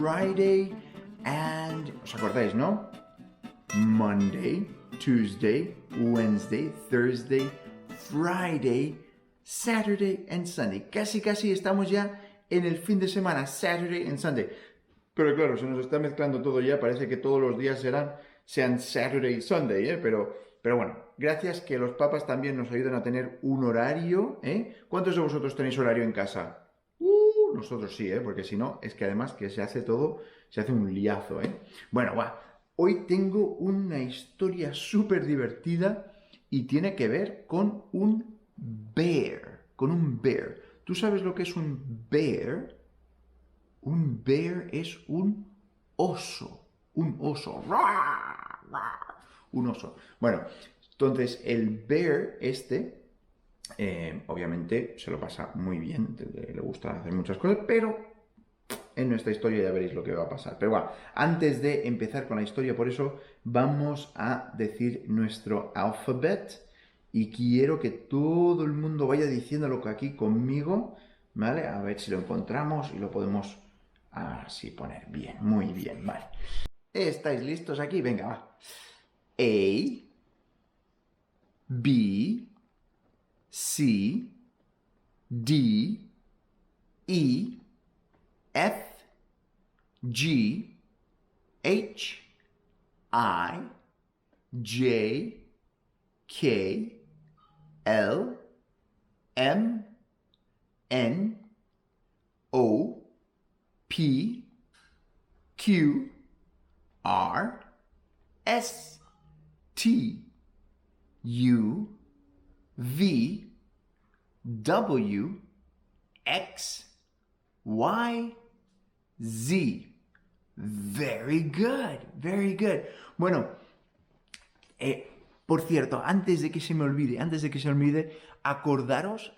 Friday and... ¿Os acordáis, no? Monday, Tuesday, Wednesday, Thursday, Friday, Saturday and Sunday. Casi estamos ya en el fin de semana, Saturday and Sunday. Pero claro, se nos está mezclando todo ya, parece que todos los días sean Saturday y Sunday, ¿eh? Pero bueno, gracias que los papas también nos ayudan a tener un horario, ¿eh? ¿Cuántos de vosotros tenéis horario en casa? Nosotros sí, ¿eh? Porque si no, es que además que se hace un liazo, ¿eh? Bueno, hoy tengo una historia súper divertida y tiene que ver con un bear, ¿Tú sabes lo que es un bear? Un bear es un oso. Un oso. Un oso. Bueno, entonces el bear obviamente se lo pasa muy bien, le gusta hacer muchas cosas, pero en nuestra historia ya veréis lo que va a pasar. Pero bueno, antes de empezar con la historia, por eso vamos a decir nuestro alphabet y quiero que todo el mundo vaya diciéndolo aquí conmigo, ¿vale? A ver si lo encontramos y lo podemos así poner bien, muy bien, ¿vale? ¿Estáis listos aquí? Venga, va. A, B, C, D, E, F, G, H, I, J, K, L, M, N, O, P, Q, R, S, T, U, V, W, X, Y, Z. Very good, very good. Bueno, por cierto, antes de que se me olvide, acordaros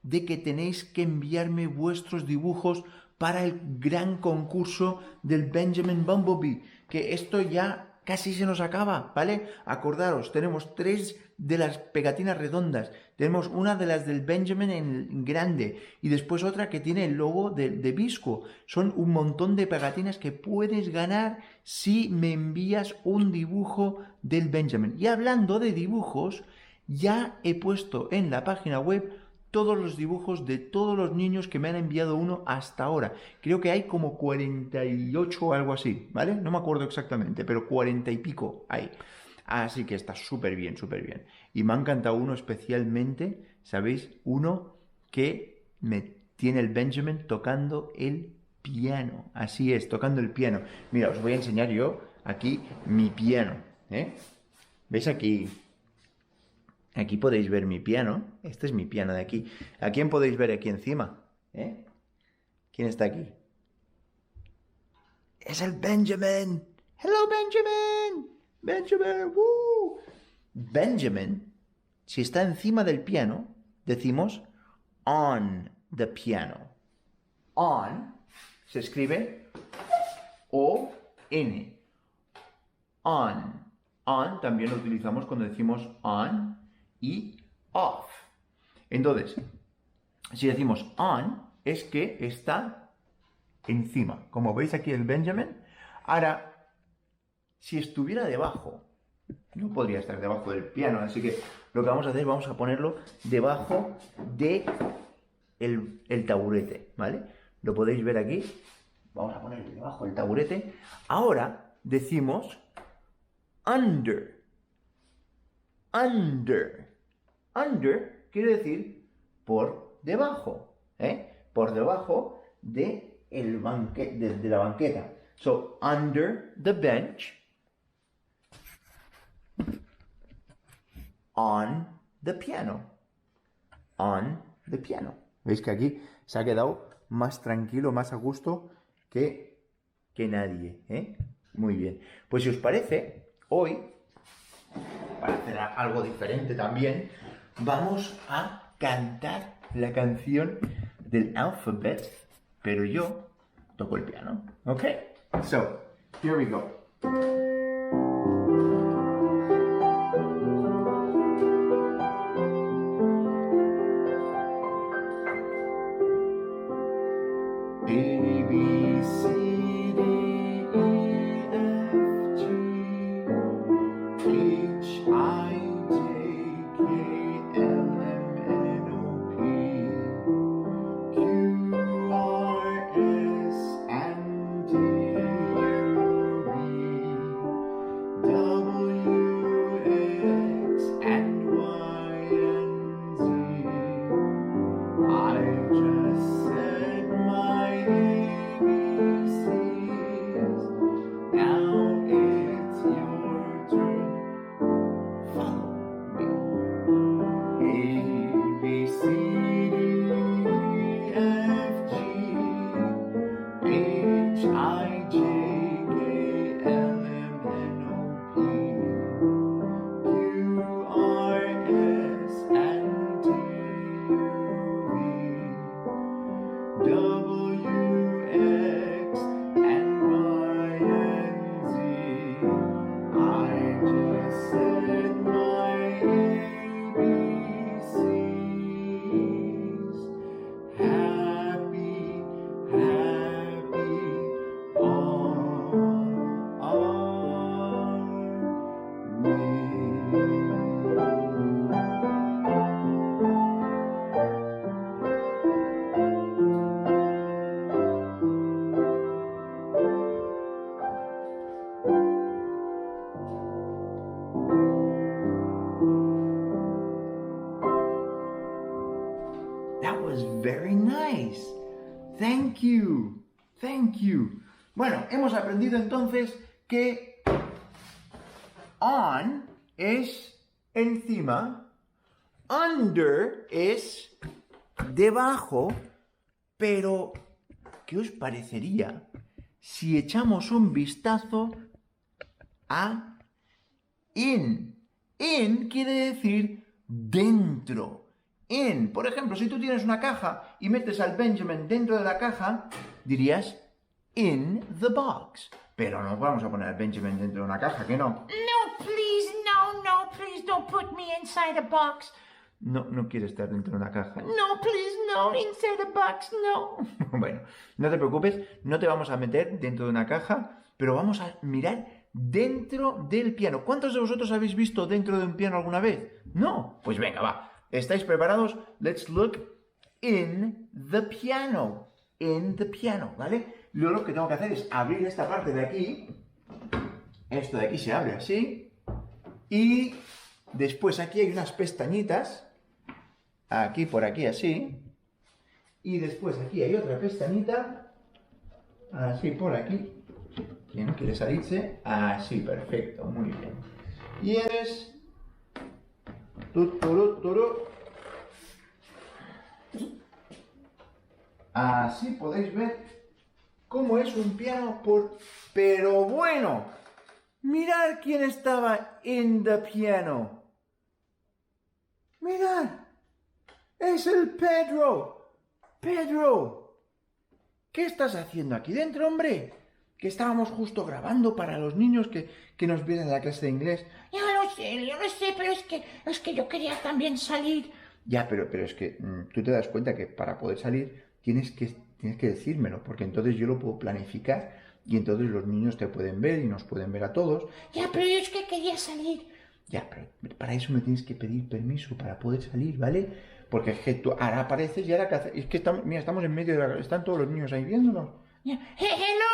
de que tenéis que enviarme vuestros dibujos para el gran concurso del Benjamin Bumblebee, que esto ya casi se nos acaba, ¿vale? Acordaros, tenemos 3 de las pegatinas redondas, tenemos una de las del Benjamin en grande y después otra que tiene el logo de Visco. Son un montón de pegatinas que puedes ganar si me envías un dibujo del Benjamin. Y hablando de dibujos, ya he puesto en la página web todos los dibujos de todos los niños que me han enviado uno hasta ahora. Creo que hay como 48 o algo así, ¿vale? No me acuerdo exactamente, pero 40 y pico hay. Así que está súper bien, súper bien. Y me ha encantado uno especialmente, ¿sabéis? Uno que me tiene el Benjamin tocando el piano. Así es, tocando el piano. Mira, os voy a enseñar yo aquí mi piano, ¿eh? ¿Veis aquí? Aquí podéis ver mi piano. Este es mi piano de aquí. ¿A quién podéis ver aquí encima? ¿Eh? ¿Quién está aquí? ¡Es el Benjamin! ¡Hello, Benjamin! ¡Benjamin! ¡Woo! Benjamin, si está encima del piano, decimos on the piano. On se escribe O-N. On. On también lo utilizamos cuando decimos on y off. Entonces, si decimos on, es que está encima. Como veis aquí el Benjamin. Ahora, si estuviera debajo, no podría estar debajo del piano, así que lo que vamos a hacer, vamos a ponerlo debajo de el taburete, ¿vale? Lo podéis ver aquí. Vamos a ponerlo debajo del taburete. Ahora decimos under. Under. Under quiere decir por debajo, ¿eh? Por debajo de la banqueta. So, under the bench. On the piano. On the piano. ¿Veis que aquí se ha quedado más tranquilo, más a gusto que nadie, ¿eh? Muy bien. Pues si os parece, hoy, para hacer algo diferente también, vamos a cantar la canción del alphabet, pero yo toco el piano. ¿Ok? So, here we go. A, B, C, That was very nice. Thank you. Thank you. Bueno, hemos aprendido entonces que on es encima, under es debajo, pero ¿qué os parecería si echamos un vistazo a in? In quiere decir dentro. In, por ejemplo, si tú tienes una caja y metes al Benjamin dentro de la caja, dirías in the box. Pero no vamos a poner al Benjamin dentro de una caja, ¿que no? No, please don't put me inside a box. No quiere estar dentro de una caja. No, please, no, inside a box, no. Bueno, no te preocupes, no te vamos a meter dentro de una caja, pero vamos a mirar dentro del piano. ¿Cuántos de vosotros habéis visto dentro de un piano alguna vez? No. Pues venga, va. ¿Estáis preparados? Let's look in the piano. In the piano, ¿vale? Luego lo que tengo que hacer es abrir esta parte de aquí. Esto de aquí se abre así. Y después aquí hay unas pestañitas. Aquí, por aquí, así. Y después aquí hay otra pestañita. Así, por aquí. ¿Quién no quiere salirse? Así, perfecto, muy bien. Y eres... Así podéis ver cómo es un piano por... Pero bueno, mirad quién estaba in the piano. Mirad, es el Pedro. Pedro, ¿qué estás haciendo aquí dentro, hombre? Que estábamos justo grabando para los niños que nos vienen a la clase de inglés. Yo lo sé, pero es que yo quería también salir. Ya, pero es que tú te das cuenta que para poder salir tienes que decírmelo, porque entonces yo lo puedo planificar y entonces los niños te pueden ver y nos pueden ver a todos. Ya, pero yo es que quería salir. Ya, pero para eso me tienes que pedir permiso para poder salir, ¿vale? Porque es que tú ahora apareces y ahora que haces... Es que estamos, mira, estamos en medio de la... Están todos los niños ahí viéndonos. Yeah. Hello,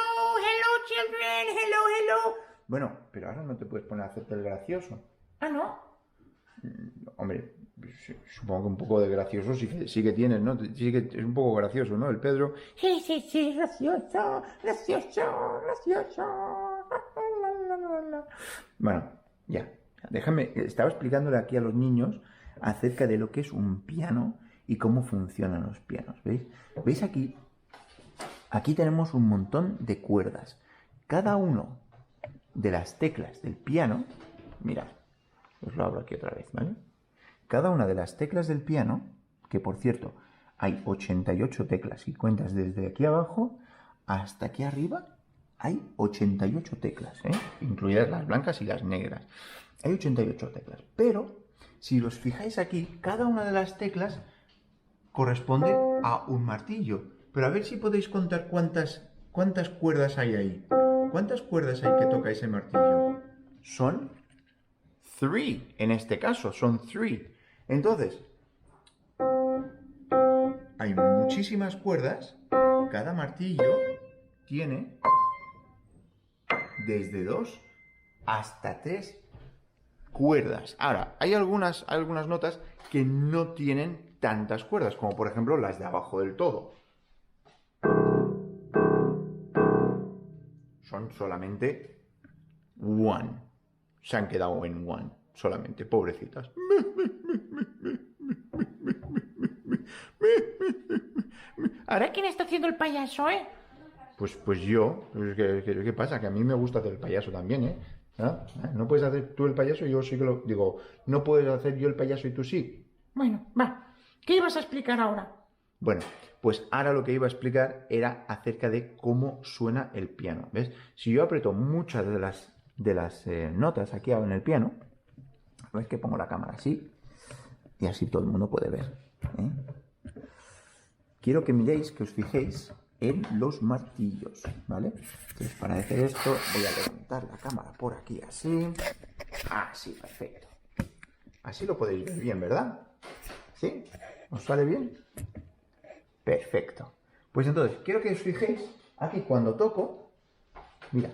children, hello. Bueno, pero ahora no te puedes poner a hacerte el gracioso. Ah, ¿no? Hombre, supongo que un poco de gracioso sí que tienes, ¿no? Sí que es un poco gracioso, ¿no? El Pedro. Sí, gracioso. Bueno, ya. Déjame, estaba explicándole aquí a los niños acerca de lo que es un piano y cómo funcionan los pianos, ¿veis? ¿Veis aquí? Aquí tenemos un montón de cuerdas. Cada uno de las teclas del piano, mirad, os lo abro aquí otra vez, ¿vale? Cada una de las teclas del piano, que por cierto, hay 88 teclas, y cuentas desde aquí abajo hasta aquí arriba, hay 88 teclas, incluidas las blancas y las negras. Hay 88 teclas, pero si os fijáis aquí, cada una de las teclas corresponde a un martillo. Pero a ver si podéis contar cuántas cuerdas hay ahí. ¿Cuántas cuerdas hay que toca ese martillo? Son 3, en este caso, son 3. Entonces, hay muchísimas cuerdas. Cada martillo tiene desde 2 hasta 3 cuerdas. Ahora, hay algunas notas que no tienen tantas cuerdas, como por ejemplo las de abajo del todo. Son solamente 1. Se han quedado en 1, solamente, pobrecitas. ¿Ahora quién está haciendo el payaso, Pues yo. ¿Qué pasa? Que a mí me gusta hacer el payaso también, ¿eh? ¿Ah? No puedes hacer tú el payaso y yo sí que lo... Digo, no puedes hacer yo el payaso y tú sí. Bueno, va. ¿Qué ibas a explicar ahora? Bueno, pues ahora lo que iba a explicar era acerca de cómo suena el piano. ¿Ves? Si yo aprieto muchas de las notas aquí en el piano, ves que pongo la cámara así y así todo el mundo puede ver. Quiero que miréis, que os fijéis en los martillos, ¿vale? Entonces, para hacer esto voy a levantar la cámara por aquí así. Así, perfecto. Así lo podéis ver bien, ¿verdad? ¿Sí? ¿Os sale bien? Perfecto. Pues entonces, quiero que os fijéis aquí cuando toco. Mira.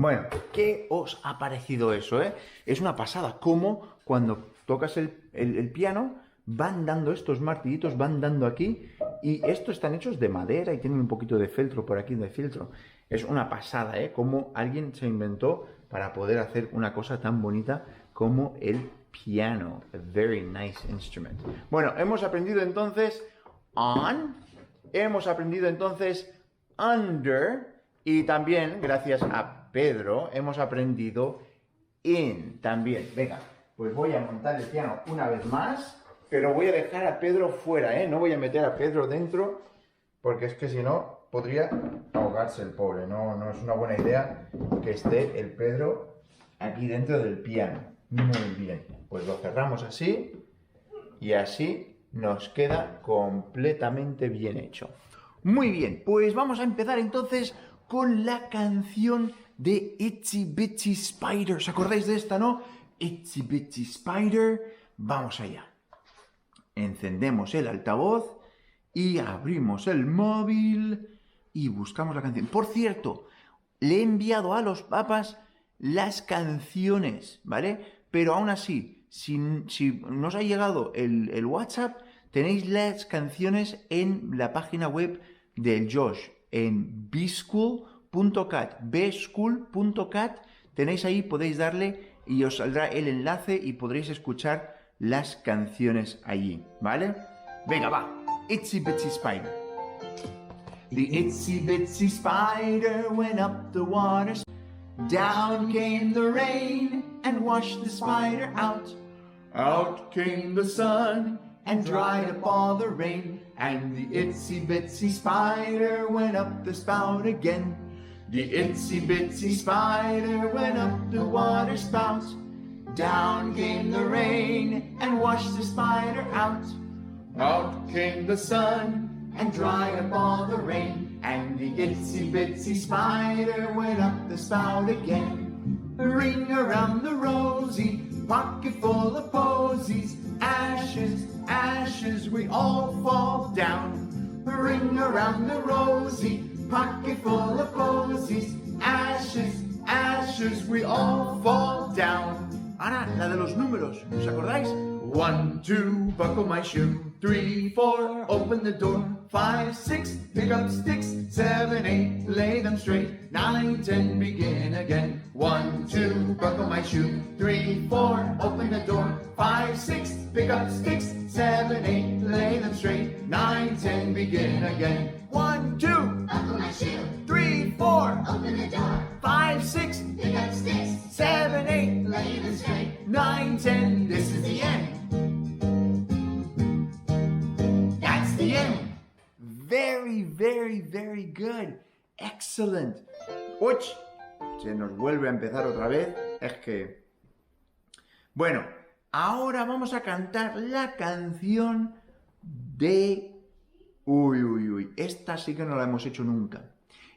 Bueno, ¿qué os ha parecido eso, eh? Es una pasada, como cuando tocas el piano, van dando estos martillitos, van dando aquí, y estos están hechos de madera y tienen un poquito de feltro por aquí, de filtro. Es una pasada, ¿eh? Como alguien se inventó para poder hacer una cosa tan bonita como el piano. A very nice instrument. Bueno, hemos aprendido entonces on, hemos aprendido entonces under, y también, gracias a Pedro, hemos aprendido in también. Venga, pues voy a montar el piano una vez más, pero voy a dejar a Pedro fuera, ¿eh? No voy a meter a Pedro dentro, porque es que si no, podría ahogarse el pobre. No, no es una buena idea que esté el Pedro aquí dentro del piano. Muy bien, pues lo cerramos así, y así nos queda completamente bien hecho. Muy bien, pues vamos a empezar entonces con la canción de Itsy Bitsy Spider. ¿Os acordáis de esta, no? Itsy Bitsy Spider. Vamos allá. Encendemos el altavoz y abrimos el móvil y buscamos la canción. Por cierto, le he enviado a los papas las canciones, ¿vale? Pero aún así, si no os ha llegado el WhatsApp, tenéis las canciones en la página web del Josh, en bschool.cat, tenéis ahí, podéis darle y os saldrá el enlace y podréis escuchar las canciones allí, ¿vale? Venga, va. Itsy Bitsy Spider. The itsy bitsy spider went up the water. Down came the rain and washed the spider out. Out came the sun and dried up all the rain. And the itsy bitsy spider went up the spout again. The itsy bitsy spider went up the water spout. Down came the rain and washed the spider out. Out came the sun and dried up all the rain. And the itsy bitsy spider went up the spout again. A ring around the rosy, pocket full of posies. Ashes, ashes, we all fall down. A ring around the rosy, pocket full of posies. Ashes, ashes, we all fall down. Ahora, la de los números, ¿os acordáis? 1, 2, buckle my shoe. 3, 4, open the door. 5, 6, pick up sticks. 7, 8, lay them straight. 9, 10, begin again. 1, 2, buckle my shoe. 3, 4, open the door. 5, 6, pick up sticks. 7, 8, lay them straight. 9, 10, begin again. 1, 2, Buckle my shoe. 3, 4, Open the door. 5, 6, Pick up sticks. 7, 8, Lay them straight. 9, 10, this is the end. That's the end. Very, very, very good. Excellent. Uy, se nos vuelve a empezar otra vez. Es que... Bueno, ahora vamos a cantar la canción de... Uy, uy, uy. Esta sí que no la hemos hecho nunca.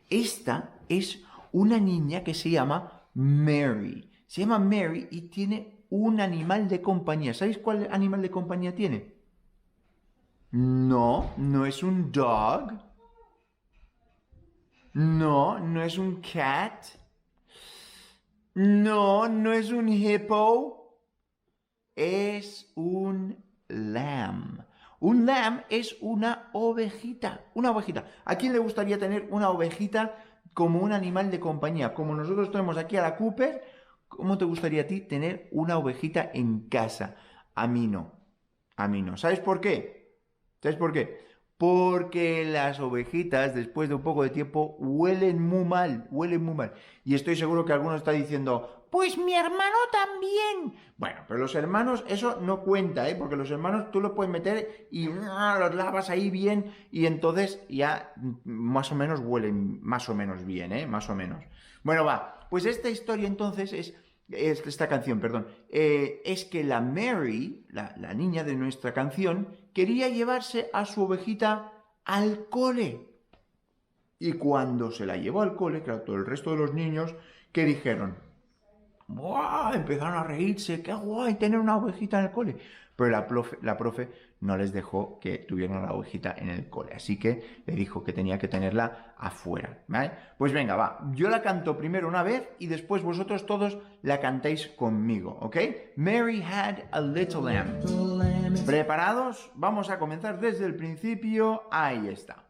Esta es una niña que se llama Mary. Se llama Mary y tiene un animal de compañía. ¿Sabéis cuál animal de compañía tiene? No, no es un dog. No, no es un cat. No, no es un hippo. Es un lamb. Un lamb es una ovejita. Una ovejita. ¿A quién le gustaría tener una ovejita como un animal de compañía? Como nosotros tenemos aquí a la Cooper, ¿cómo te gustaría a ti tener una ovejita en casa? A mí no. A mí no. ¿Sabes por qué? ¿Sabes por qué? Porque las ovejitas, después de un poco de tiempo, huelen muy mal, huelen muy mal. Y estoy seguro que alguno está diciendo, pues mi hermano también. Bueno, pero los hermanos, eso no cuenta, ¿eh? Porque los hermanos tú los puedes meter y los lavas ahí bien y entonces ya más o menos huelen más o menos bien, ¿eh? Más o menos. Bueno, va, pues esta historia entonces es esta canción, perdón, es que la Mary, la niña de nuestra canción, quería llevarse a su ovejita al cole. Y cuando se la llevó al cole, claro, todo el resto de los niños, ¿qué dijeron? ¡Buah! Empezaron a reírse, ¡qué guay tener una ovejita en el cole! pero la profe no les dejó que tuvieran la ovejita en el cole, así que le dijo que tenía que tenerla afuera, ¿vale? Pues venga, va, yo la canto primero una vez y después vosotros todos la cantáis conmigo, ¿ok? Mary had a little lamb. ¿Preparados? Vamos a comenzar desde el principio. Ahí está.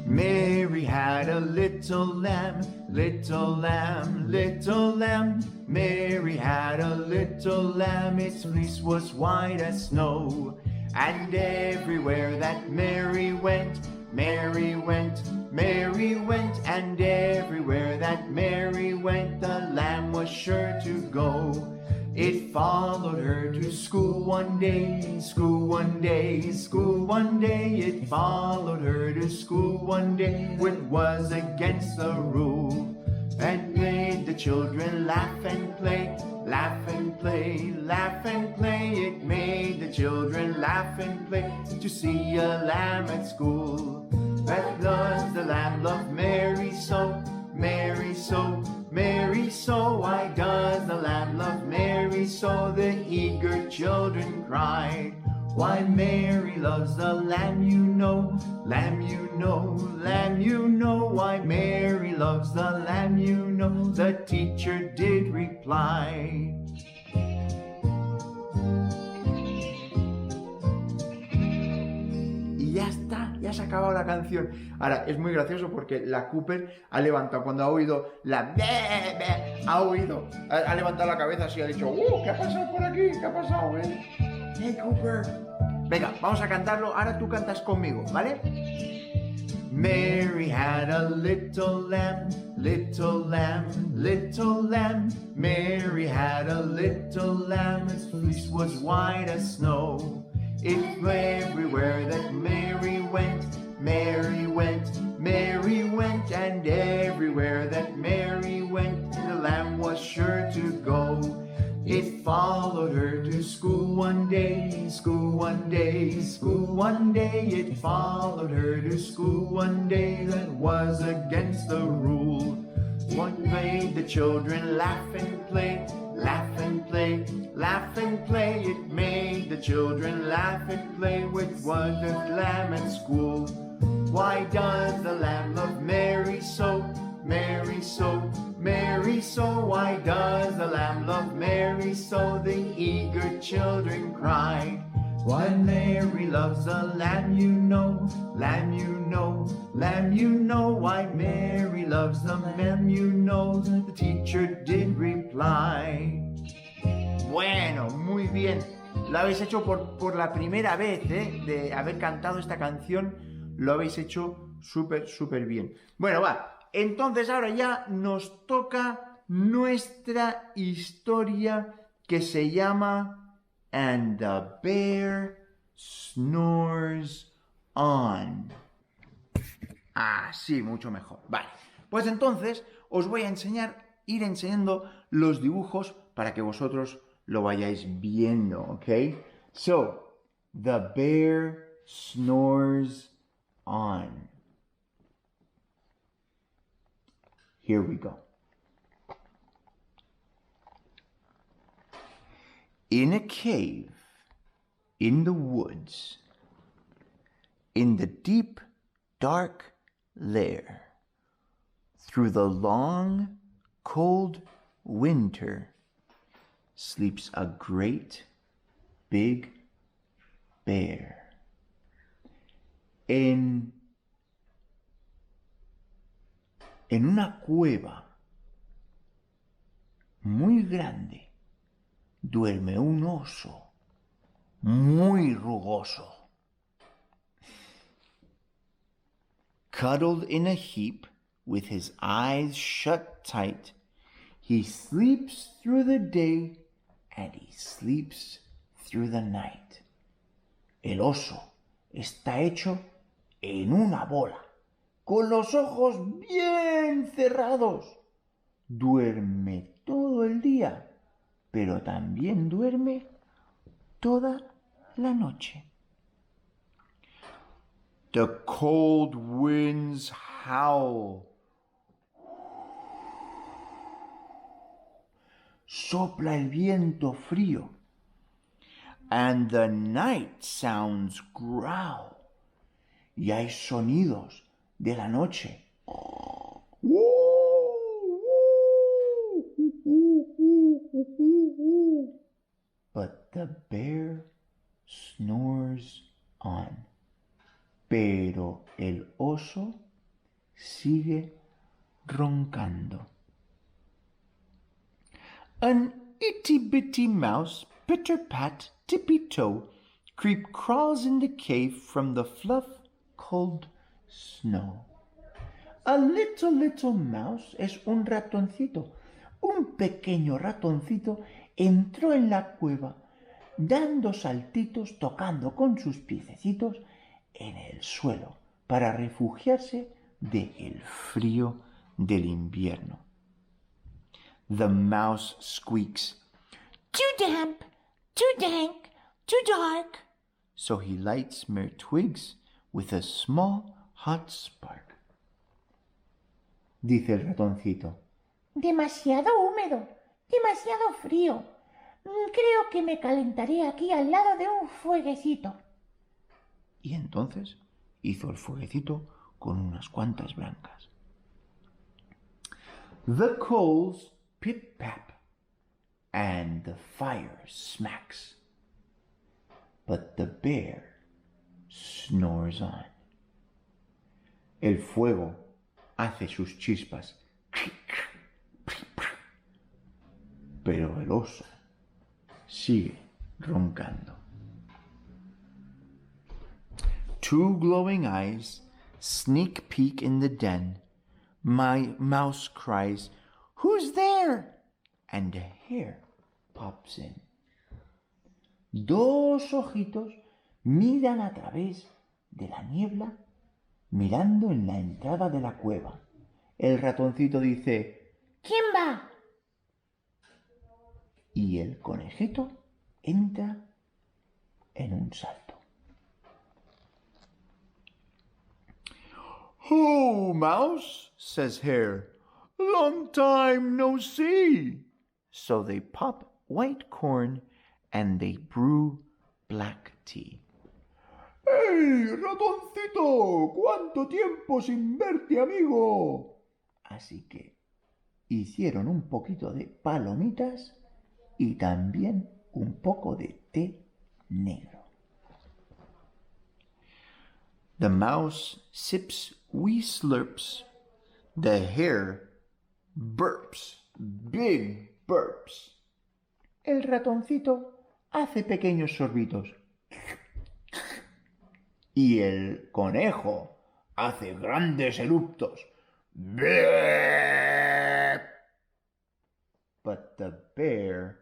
Mary had a little lamb, little lamb, little lamb. Mary had a little lamb, its fleece was white as snow. And everywhere that Mary went, Mary went, Mary went. And everywhere that Mary went, the lamb was sure to go. It followed her to school one day, school one day, school one day. It followed her to school one day, which was against the rule. And made the children laugh and play, laugh and play, laugh and play. It made the children laugh and play to see a lamb at school. That does the lamb love Mary so, Mary so, Mary so. Why does the lamb love Mary so? The eager children cried. Why Mary loves the lamb, you know, lamb, you know, lamb, you know. Why Mary loves the lamb, you know, the teacher did reply. Y ya está, ya se ha acabado la canción. Ahora, es muy gracioso porque la Cooper ha levantado, cuando ha oído la be, be, ha oído, ha levantado la cabeza así, ha dicho, ¿qué ha pasado por aquí? ¿Qué ha pasado, Hey, Cooper. Venga, vamos a cantarlo. Ahora tú cantas conmigo, ¿vale? Mary had a little lamb, little lamb, little lamb. Mary had a little lamb, its fleece was white as snow. It everywhere that Mary went, Mary went, Mary went. And everywhere that Mary went, the lamb was sure to go. It followed her to school one day, school one day, school one day. It followed her to school one day, that was against the rule. What made the children laugh and play, laugh and play, laugh and play. It made the children laugh and play, which was the lamb at school. Why does the lamb love Mary so, Mary so, Mary so? Why does the lamb love Mary so? The eager children cried. Why Mary loves the lamb, you know, lamb, you know, lamb, you know. Why Mary loves the lamb, you know, the teacher did reply. Bueno, muy bien. Lo habéis hecho por la primera vez, de haber cantado esta canción. Lo habéis hecho súper, súper bien. Bueno, va. Entonces ahora ya nos toca nuestra historia que se llama And the Bear Snores On. Ah, sí, mucho mejor. Vale, pues entonces os voy a ir enseñando los dibujos para que vosotros lo vayáis viendo, ¿ok? So, the bear snores on. Here we go. In a cave, in the woods, in the deep, dark lair, through the long, cold winter, sleeps a great, big bear. En una cueva muy grande duerme un oso muy rugoso. Cuddled in a heap with his eyes shut tight, he sleeps through the day and he sleeps through the night. El oso está hecho en una bola, con los ojos bien cerrados. Duerme todo el día, pero también duerme toda la noche. The cold winds howl. Sopla el viento frío. And the night sounds growl. Y hay sonidos de la noche. But the bear snores on. Pero el oso sigue roncando. An itty-bitty mouse, pitter-pat, tippy-toe, creep crawls in the cave from the fluff cold snow. A little mouse es un ratoncito. Un pequeño ratoncito entró en la cueva, dando saltitos, tocando con sus piececitos en el suelo para refugiarse del frío del invierno. The mouse squeaks, Too damp, too dank, too dark. so he lights mere twigs with a small hot spark. Dice el ratoncito, Demasiado húmedo, demasiado frío. Creo que me calentaré aquí al lado de un fueguecito. y entonces hizo el fueguecito con unas cuantas blancas. The coals pip-pap, and the fire smacks. But the bear snores on. El fuego hace sus chispas, pero el oso sigue roncando. Two glowing eyes sneak peek in the den. My mouse cries, "Who's there?" And a hare pops in. Dos ojitos miran a través de la niebla, mirando en la entrada de la cueva. El ratoncito dice, ¿Quién va? y el conejito entra en un salto. "Oh, mouse," says Hare, "long time no see." So they pop white corn and they brew black tea. ¡Hey, ratoncito! ¡Cuánto tiempo sin verte, amigo! Así que hicieron un poquito de palomitas y también un poco de té negro. The mouse sips wee slurps. The hare burps, big burps. El ratoncito hace pequeños sorbitos. Y el conejo hace grandes eruptos. But the bear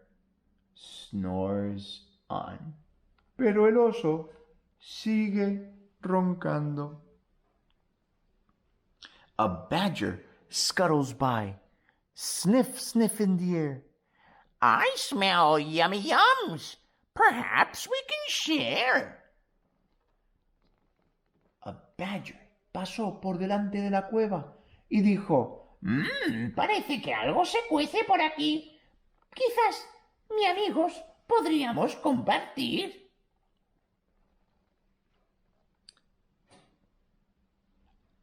snores on. Pero el oso sigue roncando. A badger scuttles by. Sniff, sniff in the air. I smell yummy yums. Perhaps we can share. A badger pasó por delante de la cueva y dijo, Parece que algo se cuece por aquí. Quizás, mi amigos, podríamos compartir.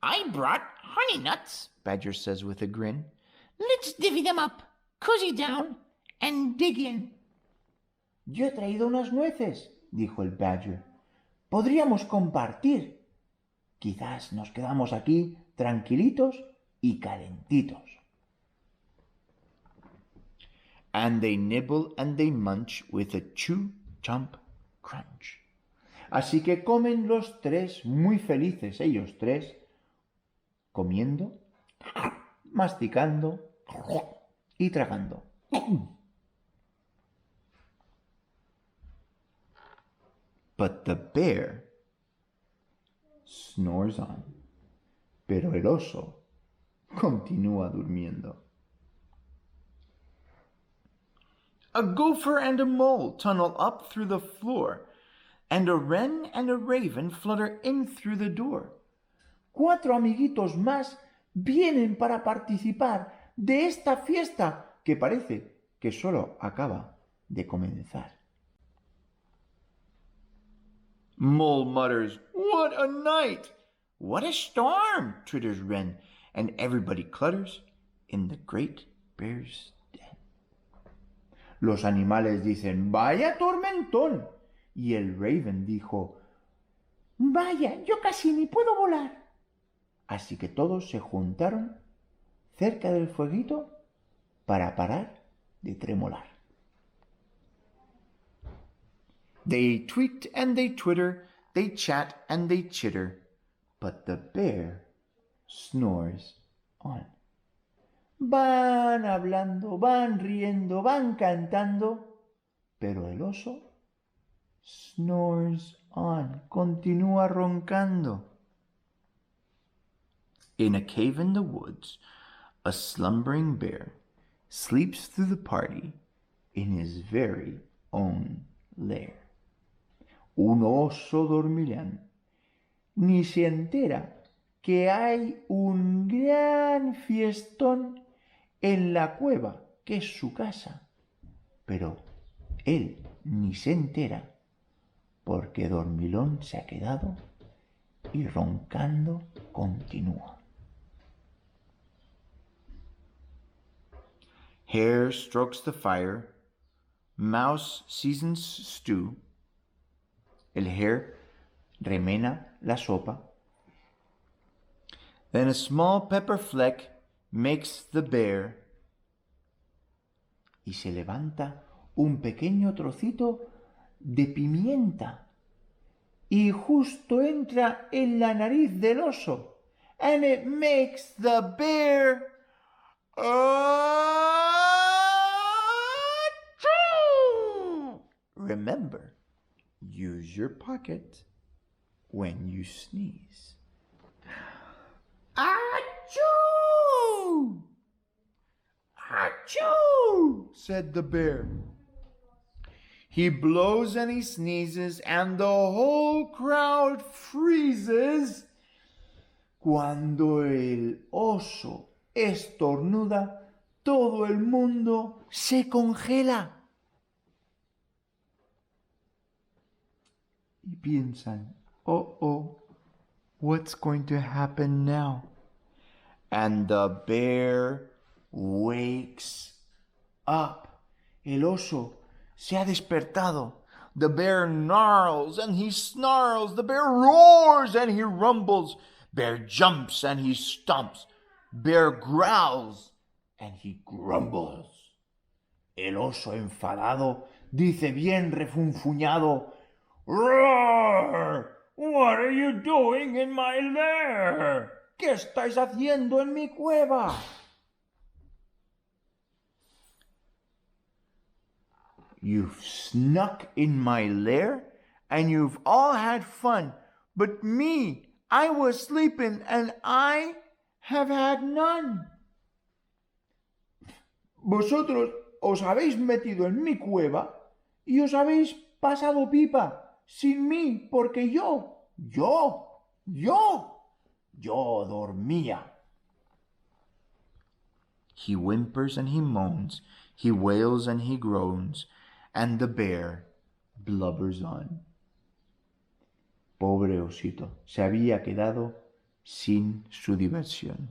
I brought honey nuts, Badger says with a grin. Let's divvy them up, cozy down, and dig in. Yo he traído unas nueces, dijo el badger. Podríamos compartir. Quizás nos quedamos aquí tranquilitos y calentitos. And they nibble and they munch with a chew, chomp, crunch. Así que comen los tres muy felices, ellos tres, comiendo, masticando y tragando. But the bear snores on. Pero el oso continúa durmiendo. A gopher and a mole tunnel up through the floor. and a wren and a raven flutter in through the door. 4 amiguitos más vienen para participar de esta fiesta que parece que solo acaba de comenzar. Mole mutters, "What a night!" "What a storm!" twitters Wren, and everybody clutters in the great bear's den. Los animales dicen, "Vaya tormentón", y el Raven dijo, Vaya, yo casi ni puedo volar. así que todos se juntaron cerca del fueguito para parar de tremolar. They tweet and they twitter, they chat and they chitter, but the bear snores on. Van hablando, van riendo, van cantando, pero el oso snores on, continúa roncando. In a cave in the woods, a slumbering bear sleeps through the party in his very own lair. Un oso dormilán ni se entera que hay un gran fiestón en la cueva, que es su casa, pero él ni se entera porque dormilón se ha quedado y roncando continúa. Hare strokes the fire, mouse seasons stew. El hare remena la sopa. Then a small pepper fleck makes the bear. Y se levanta un pequeño trocito de pimienta. Y justo entra en la nariz del oso. And it makes the bear... Remember, use your pocket when you sneeze. Achoo! Achoo! Said the bear. He blows and he sneezes, and the whole crowd freezes. Cuando el oso estornuda, todo el mundo se congela. Y piensan, oh, what's going to happen now? And the bear wakes up. El oso se ha despertado. The bear gnarls and he snarls. The bear roars and he rumbles. Bear jumps and he stomps. Bear growls and he grumbles. El oso enfadado dice bien refunfuñado, "Roar! What are you doing in my lair? ¿Qué estáis haciendo en mi cueva?" You've snuck in my lair and you've all had fun, but me, I was sleeping and I have had none. Vosotros os habéis metido en mi cueva y os habéis pasado pipa sin mí, porque yo dormía. He whimpers and he moans, he wails and he groans, and the bear blubbers on. Pobre osito, se había quedado sin su diversión.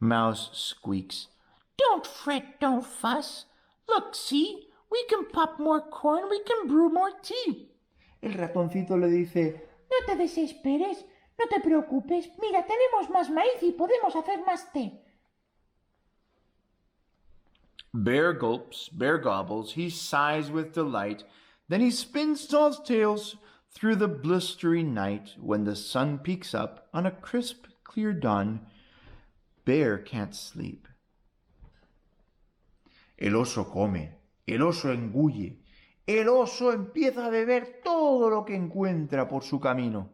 Mouse squeaks, Don't fret, don't fuss. Look, see, we can pop more corn, we can brew more tea. El ratoncito le dice, No te desesperes, no te preocupes. Mira, tenemos más maíz y podemos hacer más té. Bear gulps, bear gobbles, he sighs with delight, then he spins tall tales through the blistery night. When the sun peeks up on a crisp, clear dawn, Bear can't sleep. El oso come, el oso engulle, el oso empieza a beber todo lo que encuentra por su camino.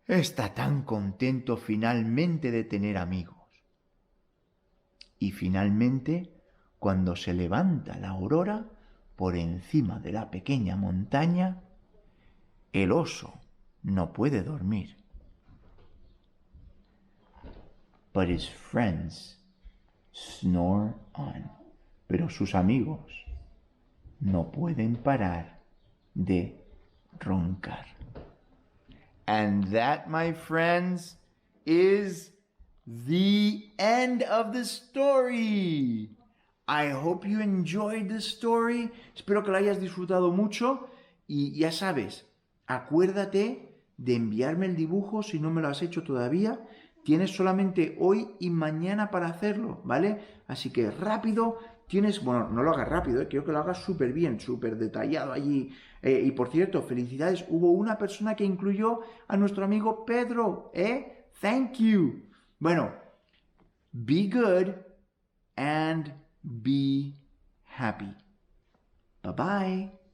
Está tan contento finalmente de tener amigos. Y finalmente, cuando se levanta la aurora por encima de la pequeña montaña, El oso no puede dormir. But his friends snore on. Pero sus amigos no pueden parar de roncar. And that, my friends, is the end of the story. I hope you enjoyed the story. Espero que lo hayas disfrutado mucho. Y ya sabes, acuérdate de enviarme el dibujo si no me lo has hecho todavía. Tienes solamente hoy y mañana para hacerlo, ¿vale? Así que rápido, bueno, no lo hagas rápido, quiero que lo hagas súper bien, súper detallado allí. Y por cierto, felicidades, hubo una persona que incluyó a nuestro amigo Pedro, ¿eh? Thank you. Bueno, be good and be happy. Bye bye.